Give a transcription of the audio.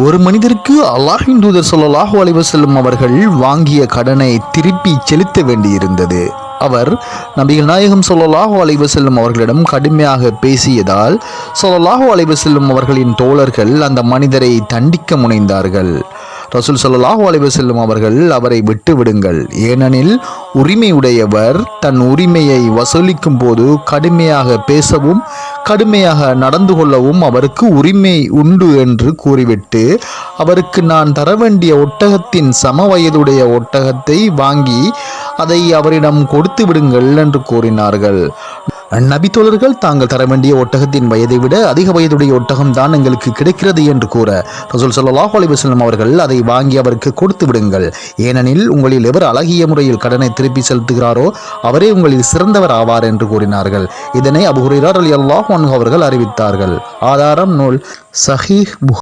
ஒரு மனிதருக்கு அல்லாஹ்வின் தூதர் ஸல்லல்லாஹு அலைஹி வஸல்லம் அவர்கள் வாங்கிய கடனை திருப்பி செலுத்த வேண்டியிருந்தது. அவர் நபிகள் நாயகம் ஸல்லல்லாஹு அலைஹி வஸல்லம் அவர்களிடம் கடுமையாக பேசியதால் ஸல்லல்லாஹு அலைஹி வஸல்லம் அவர்களின் தோழர்கள் அந்த மனிதரை தண்டிக்க முனைந்தார்கள். ரசூல் ஸல்லல்லாஹு அலைஹி வஸல்லம் அவர்கள் அவரை விட்டு விடுங்கள், ஏனெனில் உரிமையுடையவர் தன் உரிமையை வசூலிக்கும் போது கடுமையாக பேசவும் கடுமையாக நடந்து கொள்ளவும் அவருக்கு உரிமை உண்டு என்று கூறிவிட்டு அவருக்கு நான் தர வேண்டிய ஒட்டகத்தின் சம வயதுடைய ஒட்டகத்தை வாங்கி அதை அவரிடம் கொடுத்து விடுங்கள் என்று கூறினார்கள். நபித்தோழர்கள் தாங்கள் தர வேண்டிய ஒட்டகத்தின் வயதை விட அதிக வயதுடைய ஒட்டகம் தான் எங்களுக்கு கிடைக்கிறது என்று கூற ரசூல் ஸல்லல்லாஹு அலைஹி வஸல்லம் அவர்கள் அதை வாங்கி அவருக்கு கொடுத்து விடுங்கள், ஏனெனில் உங்களில் எவர் அழகிய முறையில் கடனை திருப்பி செலுத்துகிறாரோ அவரே உங்களில் சிறந்தவர் ஆவார் என்று கூறினார்கள். இதனை அபூ ஹுரைரா ரலியல்லாஹு அன்ஹு அவர்கள் அறிவித்தார்கள். ஆதாரம் நூல் சஹீஹ்